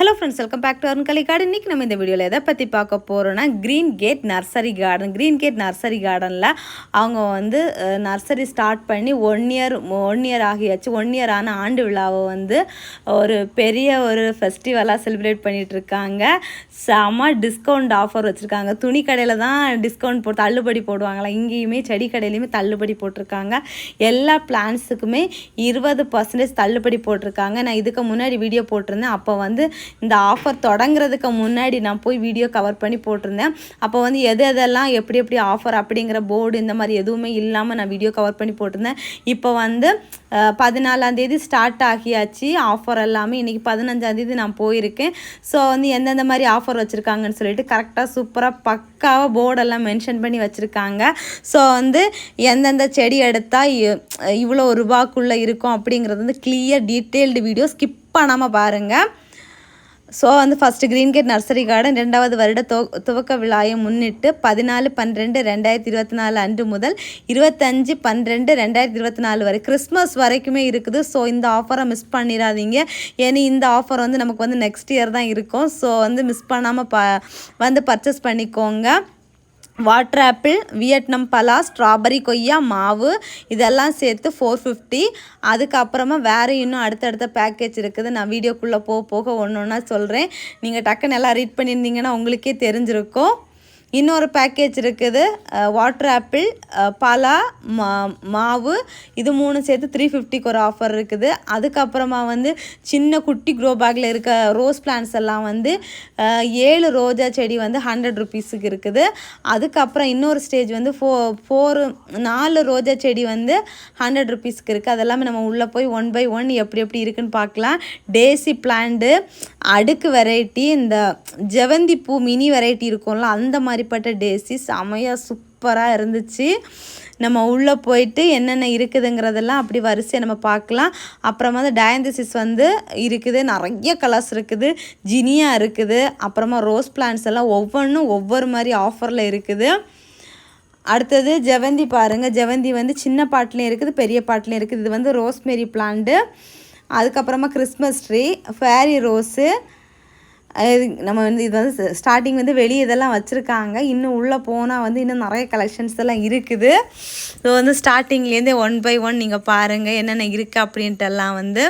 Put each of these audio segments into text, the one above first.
Hello friends, welcome back to Arunkalai garden. இன்றைக்கி நம்ம இந்த வீடியோவில் எதை பற்றி பார்க்க போகிறோன்னா, க்ரீன் கேட் நர்சரி கார்டனில் அவங்க வந்து நர்சரி ஸ்டார்ட் பண்ணி ஒன் இயர் ஆகியாச்சு. 1 இயர் ஆன ஆண்டு விழாவை வந்து ஒரு பெரிய ஒரு ஃபெஸ்டிவலாக செலிப்ரேட் பண்ணிகிட்ருக்காங்க. செம டிஸ்கவுண்ட் ஆஃபர் வச்சுருக்காங்க. துணி கடையில் தான் டிஸ்கவுண்ட் போட்டு தள்ளுபடி போடுவாங்களா, இங்கேயுமே செடி கடையிலையுமே தள்ளுபடி போட்டிருக்காங்க. எல்லா பிளான்ஸுக்குமே 20% தள்ளுபடி போட்டிருக்காங்க. நான் இதுக்கு முன்னாடி வீடியோ போட்டிருந்தேன். அப்போ வந்து இந்த ஆஃபர் தொடங்குறதுக்கு முன்னாடி நான் போய் வீடியோ கவர் பண்ணி போட்டிருந்தேன். அப்போ வந்து எதெல்லாம் எப்படி ஆஃபர் அப்படிங்கிற போர்டு இந்த மாதிரி எதுவுமே இல்லாமல் நான் வீடியோ கவர் பண்ணி போட்டிருந்தேன். இப்போ வந்து 14ஆம் தேதி ஸ்டார்ட் ஆகியாச்சு ஆஃபர் எல்லாமே. இன்றைக்கி 15ஆம் தேதி நான் போயிருக்கேன். ஸோ வந்து எந்தெந்த மாதிரி ஆஃபர் வச்சுருக்காங்கன்னு சொல்லிட்டு கரெக்டாக சூப்பராக பக்காவாக போர்டெல்லாம் மென்ஷன் பண்ணி வச்சுருக்காங்க. ஸோ வந்து எந்தெந்த செடி எடுத்தால் இவ்வளோ ரூபாக்குள்ளே இருக்கும் அப்படிங்கிறது வந்து கிளியர் டீட்டெயில்டு வீடியோ ஸ்கிப் பண்ணாமல் பாருங்கள். ஸோ வந்து first green gate nursery garden 2வது வருட துவக்க விழாயை முன்னிட்டு 14/12/2024 அன்று முதல் 25/12/2024 வரை கிறிஸ்மஸ் வரைக்குமே இருக்குது. ஸோ இந்த ஆஃபரை மிஸ் பண்ணிடாதீங்க. ஏன்னா இந்த ஆஃபர் வந்து நமக்கு வந்து நெக்ஸ்ட் இயர் தான் இருக்கும். ஸோ வந்து மிஸ் பண்ணாமல் வந்து பர்ச்சேஸ் பண்ணிக்கோங்க. வாட்டர் ஆப்பிள், வியட்நாம் பலா, ஸ்ட்ராபெரி, கொய்யா, மாவு இதெல்லாம் சேர்த்து 450. அதுக்கப்புறமா வேறு இன்னும் அடுத்தடுத்த பேக்கேஜ் இருக்குது. நான் வீடியோக்குள்ளே போக ஒன்று ஒன்றா சொல்கிறேன். நீங்கள் டக்குன்னு எல்லாம் ரீட் பண்ணியிருந்தீங்கன்னா உங்களுக்கே தெரிஞ்சிருக்கும். இன்னொரு பேக்கேஜ் இருக்குது. வாட்டர் ஆப்பிள், பலா, மாவு இது 3 சேர்த்து 350க்கு ஒரு ஆஃபர் இருக்குது. அதுக்கப்புறமா வந்து சின்ன குட்டி க்ரோ பேக்கில் இருக்க ரோஸ் பிளான்ட்ஸ் எல்லாம் வந்து 7 ரோஜா செடி வந்து 100 ருபீஸுக்கு இருக்குது. அதுக்கப்புறம் இன்னொரு ஸ்டேஜ் வந்து 4 ரோஜா செடி வந்து 100 ருபீஸ்க்கு இருக்குது. அதெல்லாமே நம்ம உள்ளே போய் 1 by 1 எப்படி இருக்குன்னு பார்க்கலாம். டேசி பிளான்ட்டு, அடுக்கு வெரைட்டி, இந்த ஜெவந்தி பூ மினி வெரைட்டி இருக்கும்ல அந்த மாதிரிப்பட்ட டேசி செமையாக சூப்பராக இருந்துச்சு. நம்ம உள்ளே போயிட்டு என்னென்ன இருக்குதுங்கிறதெல்லாம் அப்படி வரிசையாக நம்ம பார்க்கலாம். அப்புறமா வந்து டயந்திசிஸ் வந்து இருக்குது, நிறைய கலர்ஸ் இருக்குது, ஜினியா இருக்குது. அப்புறமா ரோஸ் பிளான்ட்ஸ் எல்லாம் ஒவ்வொன்றும் ஒவ்வொரு மாதிரி ஆஃபரில் இருக்குது. அடுத்தது ஜெவந்தி பாருங்கள். ஜெவந்தி வந்து சின்ன பாட்லேயும் இருக்குது, பெரிய பாட்லேயும் இருக்குது. இது வந்து ரோஸ்மெரி பிளான்ட்டு. அதுக்கப்புறமா கிறிஸ்மஸ் ட்ரீ, ஃபேரி ரோஸு. நம்ம வந்து இது வந்து ஸ்டார்டிங் வந்து வெளியே இதெல்லாம் வச்சுருக்காங்க. இன்னும் உள்ளே போனால் வந்து இன்னும் நிறைய கலெக்ஷன்ஸ் எல்லாம் இருக்குது. ஸோ வந்து ஸ்டார்டிங்லேருந்தே 1 by 1 நீங்கள் பாருங்கள் என்னென்ன இருக்குது அப்படின்ட்டு எல்லாம். வந்து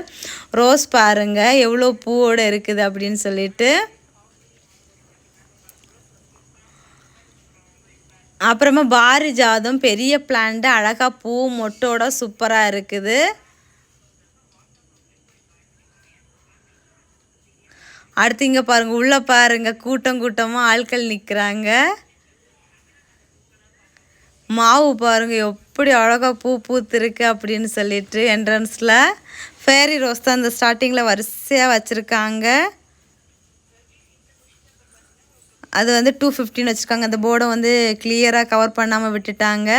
ரோஸ் பாருங்கள் எவ்வளோ பூவோடு இருக்குது அப்படின்னு சொல்லிட்டு. அப்புறமா பாரிஜாதம் பெரிய பிளான்ட்டு அழகாக பூ மொட்டோட சூப்பராக இருக்குது. அடுத்து இங்கே பாருங்கள், உள்ளே பாருங்கள் கூட்டமாக ஆட்கள் நிற்கிறாங்க. மாவு பாருங்கள் எப்படி அழகாக பூத்துருக்கு அப்படின்னு சொல்லிட்டு. என்ட்ரன்ஸில் ஃபேரி ரோஸ் தான் இந்த ஸ்டார்டிங்கில் வரிசையாக வச்சுருக்காங்க. அது வந்து 250ன்னு வச்சுருக்காங்க. அந்த போர்டை வந்து கிளியராக கவர் பண்ணாமல் விட்டுட்டாங்க.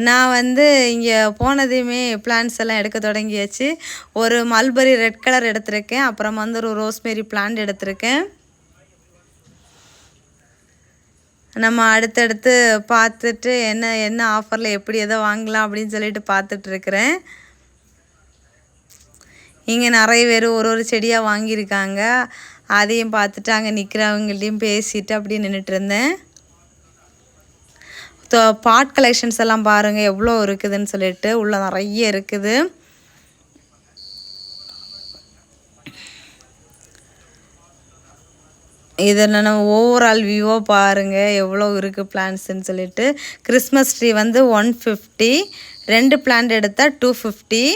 நான் வந்து இங்கே போனதையுமே பிளான்ட்ஸ் எல்லாம் எடுக்க தொடங்கியாச்சு. ஒரு மல்பரி ரெட் கலர் எடுத்திருக்கேன். அப்புறமா வந்து ஒரு ரோஸ்மெரி பிளான்ட் எடுத்திருக்கேன். நம்ம அடுத்தடுத்து பார்த்துட்டு என்ன ஆஃபரில் எப்படி எதை வாங்கலாம் அப்படின்னு சொல்லிட்டு பார்த்துட்ருக்குறேன். இங்கே நிறைய பேர் ஒரு செடியாக வாங்கியிருக்காங்க. அதையும் பார்த்துட்டு அங்கே நிற்கிறவங்கள்டையும் பேசிட்டு அப்படியே நின்றுட்டு இருந்தேன். பாட் கலெக்ஷன்ஸ் எல்லாம் பாருங்கள் எவ்வளோ இருக்குதுன்னு சொல்லிட்டு. உள்ள நிறைய இருக்குது. இதை நான் ஓவரால் வியூவாக பாருங்கள் எவ்வளோ இருக்குது பிளான்ட்ஸுன்னு சொல்லிட்டு. கிறிஸ்மஸ் ட்ரீ வந்து 150, 2 பிளான்ட் எடுத்தால் 250.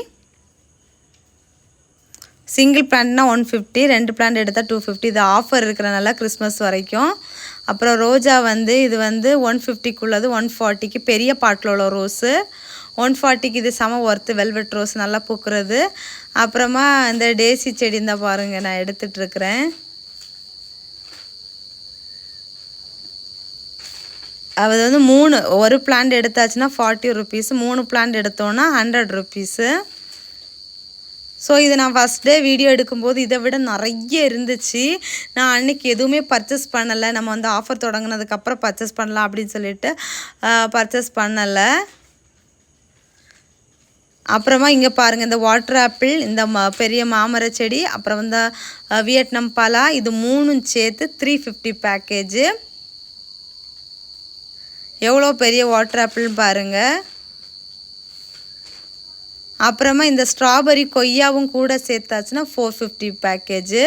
சிங்கிள் பிளான்ட்னா 150, 2 பிளான்ட் எடுத்தால் 250. இது ஆஃபர் இருக்கிறனால கிறிஸ்மஸ் வரைக்கும். அப்புறம் ரோஜா வந்து இது வந்து 150க்குள்ளது 140க்கு பெரிய பாட்டில் உள்ள ரோஸு 140க்கு. இது செம ஒர்த்து, வெல்வெட் ரோஸ் நல்லா பூக்குறது. அப்புறமா இந்த டேசி செடி இருந்தால் பாருங்கள் நான் எடுத்துகிட்ருக்குறேன். அது வந்து 1 பிளான்ட் எடுத்தாச்சுன்னா 40 ருபீஸ், 3 பிளான்ட் எடுத்தோன்னா 100 ருபீஸு. ஸோ இது நான் ஃபஸ்ட் டே வீடியோ எடுக்கும்போது இதை விட நிறைய இருந்துச்சு. நான் அன்றைக்கி எதுவுமே பர்ச்சேஸ் பண்ணலை. நம்ம வந்து ஆஃபர் தொடங்கினதுக்கப்புறம் பர்ச்சேஸ் பண்ணலாம் அப்படின்னு சொல்லிட்டு பர்ச்சேஸ் பண்ணலை. அப்புறமா இங்கே பாருங்கள் இந்த வாட்டர் ஆப்பிள், இந்த பெரிய மாமர செடி, அப்புறம் வந்து வியட்நாம் பலா, இது 3ம் சேர்த்து 350 பேக்கேஜு. எவ்வளோ பெரிய வாட்டர் ஆப்பிள்னு பாருங்கள். அப்புறமா இந்த ஸ்ட்ராபெரி கொய்யாவும் கூட சேர்த்தாச்சுன்னா 450 பேக்கேஜு.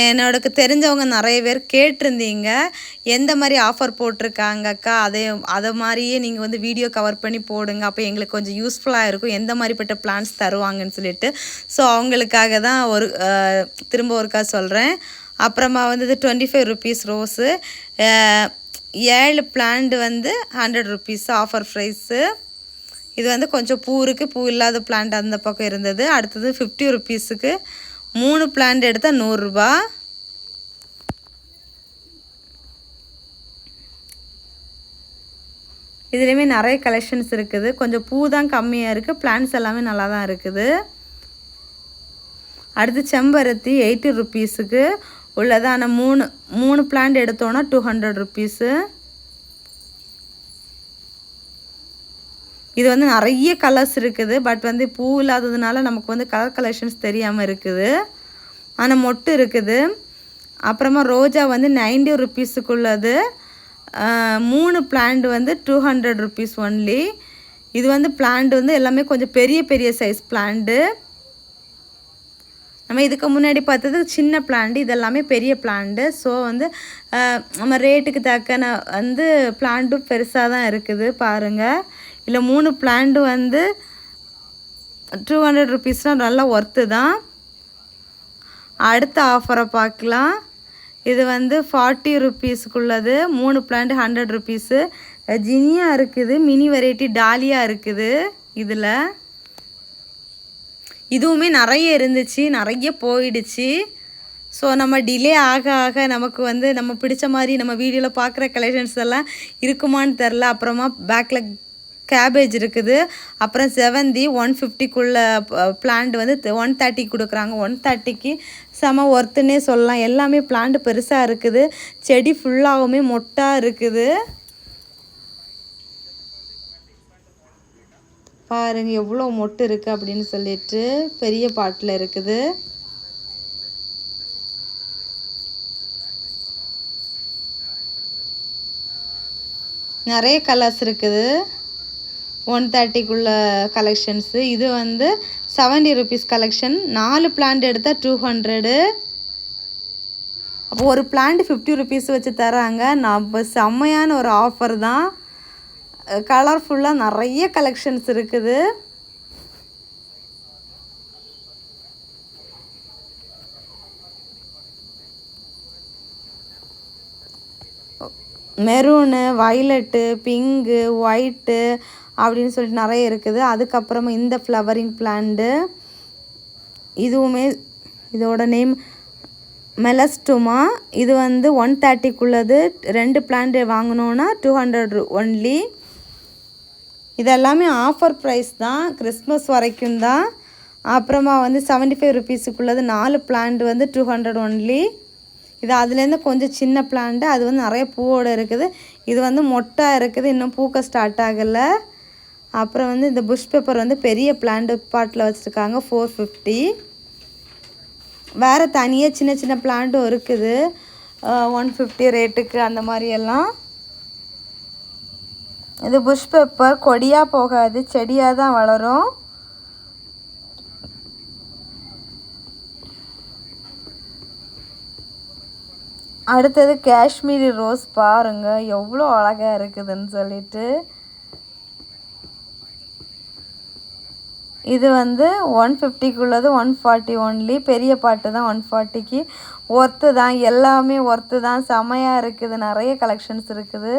என்னோடக்கு தெரிஞ்சவங்க நிறைய பேர் கேட்டிருந்தீங்க, எந்த மாதிரி ஆஃபர் போட்டிருக்காங்கக்கா, அதை மாதிரியே நீங்கள் வந்து வீடியோ கவர் பண்ணி போடுங்க, அப்போ எங்களுக்கு கொஞ்சம் யூஸ்ஃபுல்லாக இருக்கும், எந்த மாதிரிப்பட்ட பிளான்ஸ் தருவாங்கன்னு சொல்லிட்டு. ஸோ அவங்களுக்காக தான் திரும்ப ஒருக்கா சொல்கிறேன். அப்புறமா வந்து இது 25 ருபீஸ் ரோஸு, 7 பிளான்ட் வந்து 100 ருபீஸ் ஆஃபர் ப்ரைஸு. இது வந்து கொஞ்சம் பூ இருக்குது, பூ இல்லாத பிளான்ட் அந்த பக்கம் இருந்தது. அடுத்தது 50 ருபீஸுக்கு 3 பிளான்ட் எடுத்தால் 100 ரூபா. இதுலேயுமே நிறைய கலெக்ஷன்ஸ் இருக்குது. கொஞ்சம் பூ தான் கம்மியாக இருக்குது, பிளான்ட்ஸ் எல்லாமே நல்லா தான் இருக்குது. அடுத்து செம்பருத்தி 80 ருபீஸுக்கு உள்ளது. ஆனால் 3 பிளான்ட் எடுத்தோன்னா 200 ருபீஸு. இது வந்து நிறைய கலர்ஸ் இருக்குது, பட் வந்து பூ இல்லாததுனால நமக்கு வந்து கலர் கலெக்ஷன்ஸ் தெரியாமல் இருக்குது. ஆனால் மொட்டு இருக்குது. அப்புறமா ரோஜா வந்து 90 ருபீஸுக்குள்ளது, 3 பிளான்ட் வந்து 200 ருபீஸ் ஒன்லி. இது வந்து பிளான்ட் வந்து எல்லாமே கொஞ்சம் பெரிய பெரிய சைஸ் பிளான்ட்டு. நம்ம இதுக்கு முன்னாடி பார்த்தது சின்ன பிளான்ட், இதெல்லாமே பெரிய பிளான்ட்டு. ஸோ வந்து நம்ம ரேட்டுக்கு தக்கன வந்து பிளான்ட்டும் பெருசாக தான் இருக்குது பாருங்கள். இல்லை 3 பிளான்ட் வந்து 200 ருபீஸ்னால் நல்லா ஒர்த்து தான். அடுத்த ஆஃபரை பார்க்கலாம். இது வந்து 40 ருபீஸுக்குள்ளது, 3 பிளான்ட் 100 ருபீஸு. ஜினியா இருக்குது, மினி வெரைட்டி டாலியா இருக்குது. இதில் இதுவுமே நிறைய இருந்துச்சு, நிறைய போயிடுச்சு. ஸோ நம்ம டிலே ஆக ஆக நமக்கு வந்து நம்ம பிடிச்ச மாதிரி நம்ம வீடியோவில் பார்க்குற கலெக்ஷன்ஸ் எல்லாம் இருக்குமான்னு தெரில. அப்புறமா பேக்கில் கேபேஜ் இருக்குது. அப்புறம் செவந்தி 150க்குள்ளே பிளான்ட் வந்து 130 கொடுக்குறாங்க. 130க்கு செம ஒர்த்துன்னே சொல்லலாம். எல்லாமே பிளான்ட் பெருசாக இருக்குது, செடி ஃபுல்லாகவுமே மொட்டாக இருக்குது. பாருங்கள் எவ்வளோ மொட்டு இருக்குது அப்படின்னு சொல்லிட்டு, பெரிய பாட்டில் இருக்குது. நிறைய கலர்ஸ் இருக்குது. 130க்குள்ள கலெக்ஷன்ஸு. இது வந்து 70 ருபீஸ் கலெக்ஷன். 4 பிளான்ட் எடுத்தால் 200. அப்போ ஒரு பிளான்ட் 50 ருபீஸ் வச்சு தராங்க. நம்ம செம்மையான ஒரு ஆஃபர் தான். கலர்ஃபுல்லாக நிறைய கலெக்ஷன்ஸ் இருக்குது. மெரூனு, வைலட்டு, பிங்கு, ஒயிட்டு அப்படின்னு சொல்லிட்டு நிறைய இருக்குது. அதுக்கப்புறமா இந்த ஃப்ளவரிங் பிளான்ட்டு, இதுவுமே இதோட நேம் மெலஸ்டுமா. இது வந்து 130க்குள்ளது. 2 பிளான்ட் வாங்கினோன்னா 200 ஒன்லி. இதெல்லாமே ஆஃபர் ப்ரைஸ் தான், கிறிஸ்மஸ் வரைக்கும் தான். அப்புறமா வந்து 75 ருபீஸுக்குள்ளது 4 பிளான்ட் வந்து 200 ஒன்லி. இது அதுலேருந்து கொஞ்சம் சின்ன பிளான்ட்டு, அது வந்து நிறைய பூவோடு இருக்குது. இது வந்து மொட்டாக இருக்குது, இன்னும் பூக்க ஸ்டார்ட் ஆகலை. அப்புறம் வந்து இந்த புஷ் பேப்பர் வந்து பெரிய பிளான்ட் பாட்டில் வச்சுருக்காங்க, 450. வேறு தனியாக சின்ன சின்ன பிளான்ட்டும் இருக்குது, 150 ரேட்டுக்கு அந்த மாதிரியெல்லாம். இது புஷ் பேப்பர், கொடியாக போகாது, செடியாக தான் வளரும். அடுத்தது காஷ்மீரி ரோஸ். பாருங்கள் எவ்வளோ அழகாக இருக்குதுன்னு சொல்லிட்டு. இது வந்து 150க்குள்ளது 140 ஒன்லி. பெரிய பாட்டு தான் 140க்கு. ஒர்த்து தான், எல்லாமே ஒர்த்து தான், செமையாக இருக்குது. நிறைய கலெக்ஷன்ஸ் இருக்குது.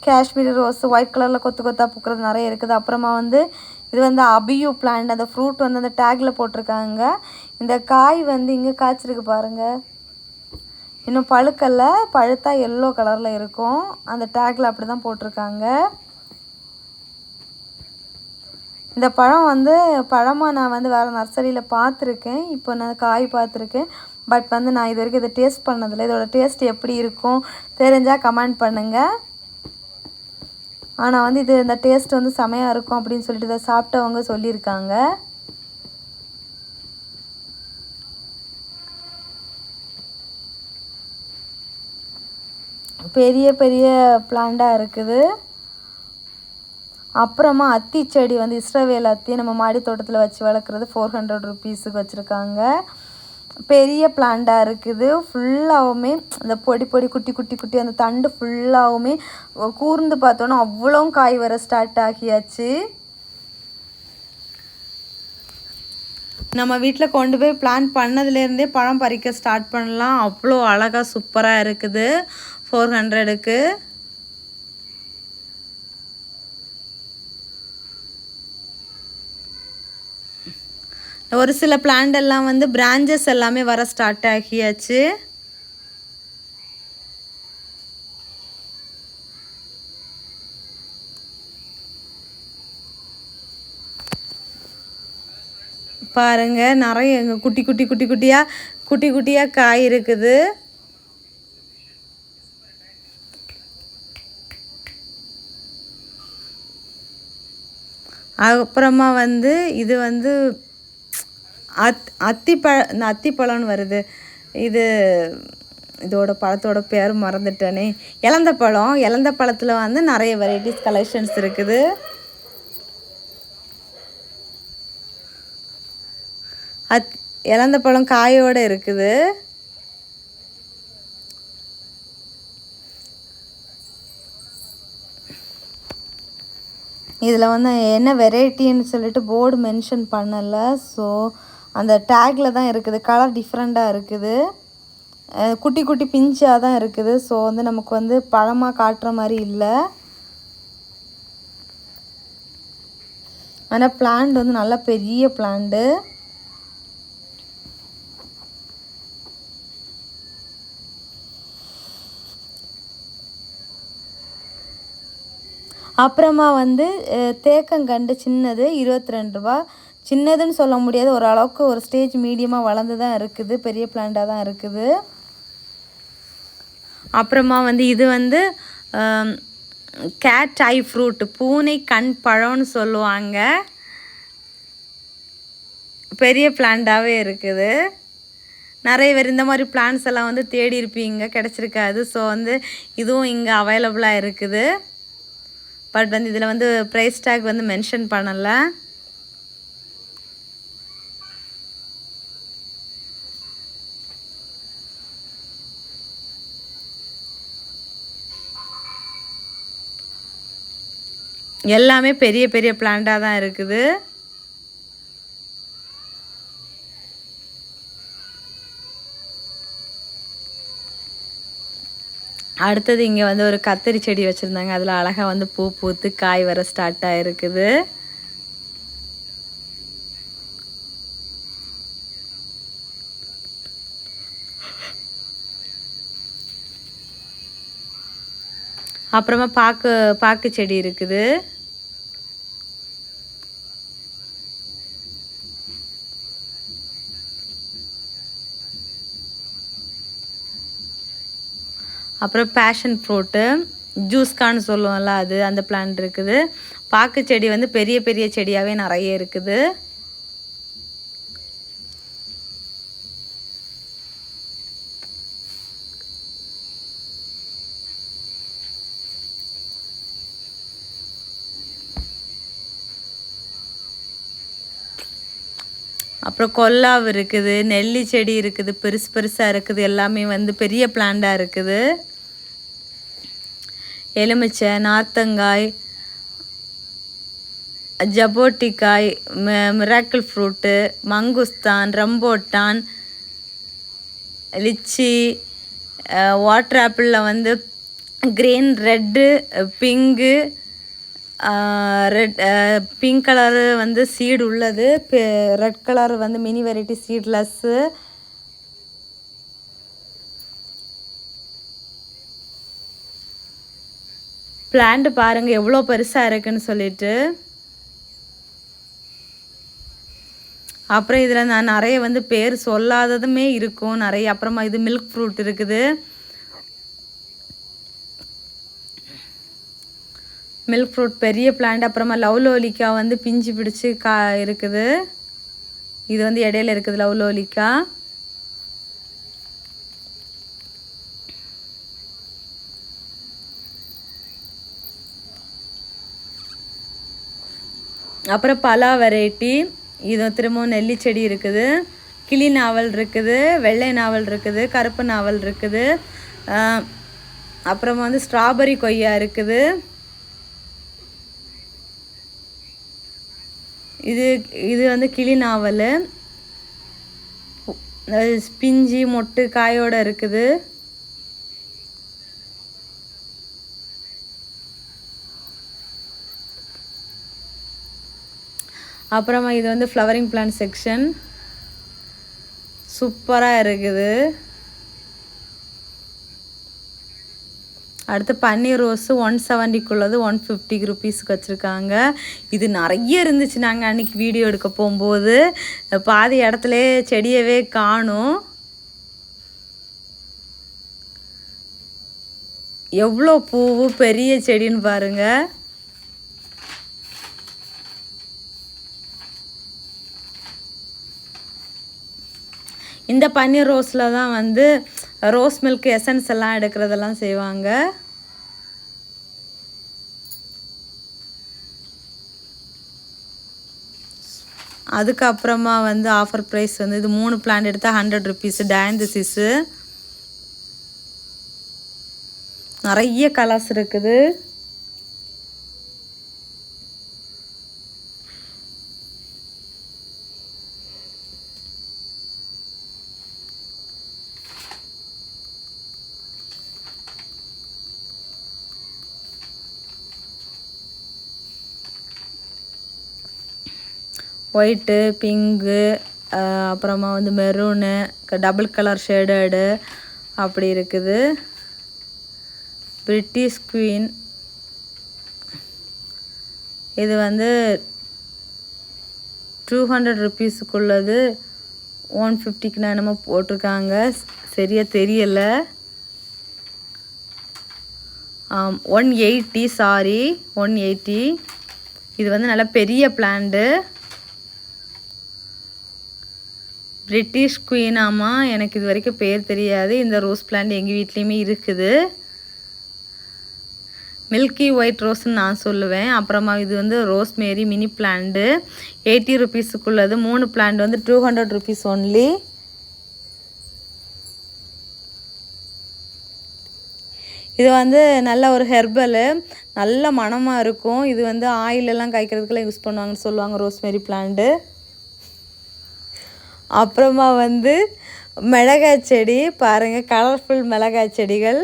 காஷ்மீரி ரோஸ் ஒயிட் கலரில் கொத்து கொத்தாக பூக்கிறது நிறைய இருக்குது. அப்புறமா வந்து இது வந்து அபியூ பிளான்ட். அந்த ஃப்ரூட் வந்து அந்த டேக்கில் போட்டிருக்காங்க. இந்த காய் வந்து இங்கே காய்ச்சிருக்கு பாருங்கள், இன்னும் பழுக்கல்ல, பழுத்தா எல்லோ கலரில் இருக்கும். அந்த டேக்கில் அப்படி தான் போட்டிருக்காங்க. இந்த பழம் வந்து பழமாக நான் வந்து வேறு நர்சரியில் பார்த்துருக்கேன். இப்போ நான் காய் பார்த்துருக்கேன், பட் வந்து நான் இது வரைக்கும் இதை டேஸ்ட் பண்ணதில்லை. இதோட டேஸ்ட் எப்படி இருக்கும் தெரிஞ்சால் கமெண்ட் பண்ணுங்கள். ஆனால் வந்து இது இந்த டேஸ்ட் வந்து செமையாக இருக்கும் அப்படின்னு சொல்லிட்டு இதை சாப்பிட்டவங்க சொல்லியிருக்காங்க. பெரிய பெரிய பிளான்ட்டாக இருக்குது. அப்புறமா அத்தி செடி வந்து இஸ்ரவேல் அத்தி நம்ம மாடி தோட்டத்தில் வச்சு வளர்க்குறது 400 ருபீஸுக்கு வச்சுருக்காங்க. பெரிய பிளான்ட்டாக இருக்குது. ஃபுல்லாகவுமே இந்த பொடி பொடி குட்டி குட்டி குட்டி அந்த தண்டு ஃபுல்லாகவுமே கூர்ந்து பார்த்தோன்னா அவ்வளோ காய் வர ஸ்டார்ட் ஆகியாச்சு. நம்ம வீட்டில் கொண்டு போய் பிளான் பண்ணதுலேருந்தே பழம் பறிக்க ஸ்டார்ட் பண்ணலாம். அவ்வளோ அழகாக சூப்பராக இருக்குது 400க்கு. ஒரு சில பிளான்ட் எல்லாம் வந்து பிரான்ச்சஸ் எல்லாமே வர ஸ்டார்ட் ஆகியாச்சு. பாருங்க நிறைய குட்டி குட்டி குட்டி குட்டியாக காய் இருக்குது. அப்புறமா வந்து இது வந்து அத்திப்பழம்னு வருது. இதோட பழத்தோட பேர் மறந்துட்டேனே. இலந்த பழத்தில் வந்து நிறைய வெரைட்டிஸ் கலெக்ஷன்ஸ் இருக்குது. இலந்த பழம் காயோடு இருக்குது. இதில் வந்து என்ன வெரைட்டின்னு சொல்லிட்டு போர்டு மென்ஷன் பண்ணலை. ஸோ அந்த டேக்கில் தான் இருக்குது. கலர் டிஃப்ரெண்ட்டாக இருக்குது. குட்டி குட்டி பிஞ்சாக தான் இருக்குது. ஸோ வந்து நமக்கு வந்து பழமாக காட்டுற மாதிரி இல்லை. ஆனால் பிளான்ட் வந்து நல்லா பெரிய பிளான்ட்டு. அப்புறமா வந்து தேக்கங்கண்டு சின்னது 22 ரூபா. சின்னதுன்னு சொல்ல முடியாது, ஓரளவுக்கு ஒரு ஸ்டேஜ் மீடியமாக வளர்ந்து தான் இருக்குது. பெரிய பிளான்ட்டாக தான் இருக்குது. அப்புறமா வந்து இது வந்து கேட் ஐ ஃப்ரூட், பூனை கண் பழம்னு சொல்லுவாங்க. பெரிய பிளான்ட்டாகவே இருக்குது. நிறைய பேர் இந்த மாதிரி பிளான்ஸ் எல்லாம் வந்து தேடி இருப்பீங்க, கிடச்சிருக்காது. ஸோ வந்து இதுவும் இங்கே அவைலபிளாக இருக்குது. பட் வந்து இதில் வந்து ப்ரைஸ் டேக் வந்து மென்ஷன் பண்ணலை. எல்லாமே பெரிய பெரிய பிளான்ட்டாக தான் இருக்குது. அடுத்தது இங்கே வந்து ஒரு கத்திரி செடி வச்சுருந்தாங்க. அதில் அழகாக வந்து பூ பூத்து காய் வர ஸ்டார்ட் ஆகிருக்குது. அப்புறமா பாக்கு செடி இருக்குது. அப்புறம் பேஷன் ஃப்ரூட்டு, ஜூஸ்கான்னு சொல்லுவோம்ல, அந்த பிளான்ட் இருக்குது. பாக்கு செடி வந்து பெரிய பெரிய செடியாகவே நிறைய இருக்குது. அப்புறம் கொல்லாவு இருக்குது, நெல்லி செடி இருக்குது, பெருசாக இருக்குது. எல்லாமே வந்து பெரிய பிளான்ட்டாக இருக்குது. எலுமிச்சை, நார்த்தங்காய், ஜபோட்டிக்காய், மிராக்கிள் ஃப்ரூட்டு, மங்குஸ்தான், ரம்போட்டான், லிச்சி, வாட்டர் ஆப்பிளில் வந்து green, red, pink, pink colour வந்து சீடு உள்ளது, ரெட் கலர் வந்து மினி வெரைட்டி சீட்லெஸ்ஸு. பிளான்ட் பாருங்கள் எவ்வளோ பெருசாக இருக்குன்னு சொல்லிட்டு. அப்புறம் இதில் நான் நிறைய வந்து பேர் சொல்லாததுமே இருக்கும் நிறைய. அப்புறமா இது மில்க் ஃப்ரூட் இருக்குது. மில்க் ஃப்ரூட் பெரிய பிளான்ட். அப்புறமா லவ்லோலிக்கா வந்து பிஞ்சு பிடிச்சி இருக்குது. இது வந்து இடையில இருக்குது லவ்லோலிக்கா. அப்புறம் பலா வெரைட்டி. இது திரும்பவும் நெல்லி செடி இருக்குது. கிளி நாவல் இருக்குது, வெள்ளை நாவல் இருக்குது, கருப்பு நாவல் இருக்குது. அப்புறமா வந்து ஸ்ட்ராபெரி கொய்யா இருக்குது. இது வந்து கிளி நாவல், பிஞ்சி மொட்டு காயோடு இருக்குது. அப்புறமா இது வந்து ஃப்ளவரிங் பிளான்ட் செக்ஷன். சூப்பராக இருக்குது. அடுத்து பன்னீர் ரோஸு 170க்குள்ளது 150 ருபீஸுக்கு வச்சுருக்காங்க. இது நிறைய இருந்துச்சு. நாங்கள் அன்றைக்கி வீடியோ எடுக்க போகும்போது பாதி இடத்துல செடியவே காணும். எவ்வளோ பூவு பெரிய செடின்னு பாருங்கள். இந்த பன்னீர் ரோஸில் தான் வந்து ரோஸ் மில்க் எசன்ஸ் எல்லாம் எடுக்கிறதெல்லாம் செய்வாங்க. அதுக்கப்புறமா வந்து ஆஃபர் ப்ரைஸ் வந்து இது 3 பிளான்ட் எடுத்தால் 100 ருபீஸு. டயந்தசிஸு நிறைய கலர்ஸ் இருக்குது. ஒயிட்டு, பிங்கு, அப்புறமா வந்து மெரூனு, டபுள் கலர் ஷேடடு அப்படி இருக்குது. பிரிட்டிஷ் குவீன் இது வந்து 200 ருபீஸுக்குள்ளது. 150க்கு நான் என்னமோ போட்டிருக்காங்க, சரியாக தெரியலை. 180 சாரி 180. இது வந்து நல்ல பெரிய பிளான்ட்டு. பிரிட்டிஷ் குவீனாமா, எனக்கு இது வரைக்கும் பேர் தெரியாது. இந்த ரோஸ் பிளான்ட் எங்கள் வீட்லேயுமே இருக்குது. மில்கி ஒயிட் ரோஸ்ன்னு நான் சொல்லுவேன். அப்புறமா இது வந்து ரோஸ் மேரி மினி பிளான்ட்டு 80 ருபீஸுக்குள்ளது. 3 பிளான்ட் வந்து 200 ருபீஸ் ஒன்லி. இது வந்து நல்ல ஒரு ஹெர்பலு, நல்ல மணமாக இருக்கும். இது வந்து ஆயிலெல்லாம் காய்க்கிறதுக்கெல்லாம் யூஸ் பண்ணுவாங்கன்னு சொல்லுவாங்க ரோஸ்மேரி பிளான்ட்டு. அப்புறமா வந்து மிளகாய் செடி பாருங்கள், கலர்ஃபுல் மிளகாய் செடிகள்.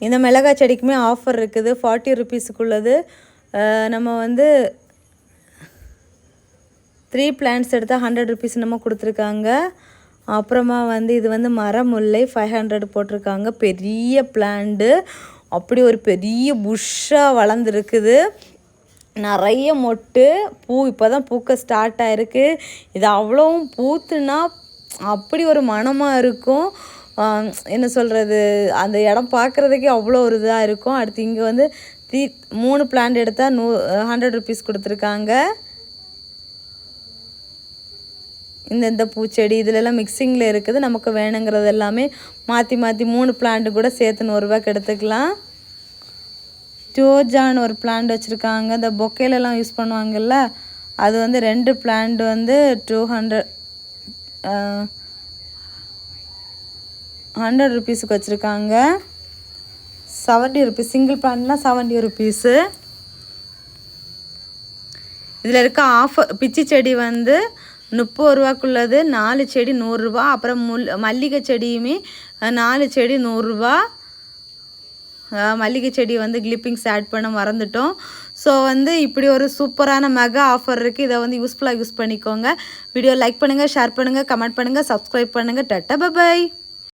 இந்த மிளகாய் செடிக்குமே ஆஃபர் இருக்குது. 40 ருபீஸுக்குள்ளது. நம்ம வந்து 3 பிளான்ட்ஸ் எடுத்தால் 100 ருபீஸ் நம்ம கொடுத்துருக்காங்க. அப்புறமா வந்து இது வந்து மரமுல்லை 500 போட்டிருக்காங்க. பெரிய பிளான்ட்டு, அப்படி ஒரு பெரிய புஷ்ஷாக வளர்ந்துருக்குது. நிறைய மொட்டு பூ இப்போ தான் பூக்க ஸ்டார்ட் ஆகிருக்கு. இது அவ்வளோவும் பூத்துனா அப்படி ஒரு மணமாக இருக்கும். என்ன சொல்கிறது, அந்த இடம் பார்க்குறதுக்கே அவ்வளோ ஒரு இதாக இருக்கும். அடுத்து இங்கே வந்து 3 பிளான்ட் எடுத்தால் 100 ருபீஸ் கொடுத்துருக்காங்க. இந்த பூச்செடி இதிலெல்லாம் மிக்சிங்கில் இருக்குது. நமக்கு வேணுங்கிறது எல்லாமே மாற்றி 3 பிளான்ட்டு கூட சேர்த்து 100 ரூபாய்க்கு எடுத்துக்கலாம். ஜோஜான்னு ஒரு பிளான்ட் வச்சுருக்காங்க. இந்த பொக்கையிலலாம் யூஸ் பண்ணுவாங்கள்ல, அது வந்து 2 பிளான்ட் வந்து 100 ருபீஸுக்கு வச்சுருக்காங்க. 70 ருபீஸ் சிங்கிள் பிளான்ட்லாம் 70 ருபீஸு. இதில் இருக்க ஆஃபர் பிச்சி செடி வந்து 30 ரூபாக்குள்ளது. 4 செடி 100 ரூபா. அப்புறம் மல்லிகை செடியுமே 4 செடி 100 ரூபா. மல்லிகை செடி வந்து கிளிப்பிங்ஸ் ஆட் பண்ண மறந்துட்டோம். ஸோ வந்து இப்படி ஒரு சூப்பரான மெகா ஆஃபர் இருக்குது. இதை வந்து யூஸ்ஃபுல்லாக யூஸ் பண்ணிக்கோங்க. வீடியோ லைக் பண்ணுங்கள், ஷேர் பண்ணுங்கள், கமெண்ட் பண்ணுங்கள், சப்ஸ்கிரைப் பண்ணுங்கள். Tata by.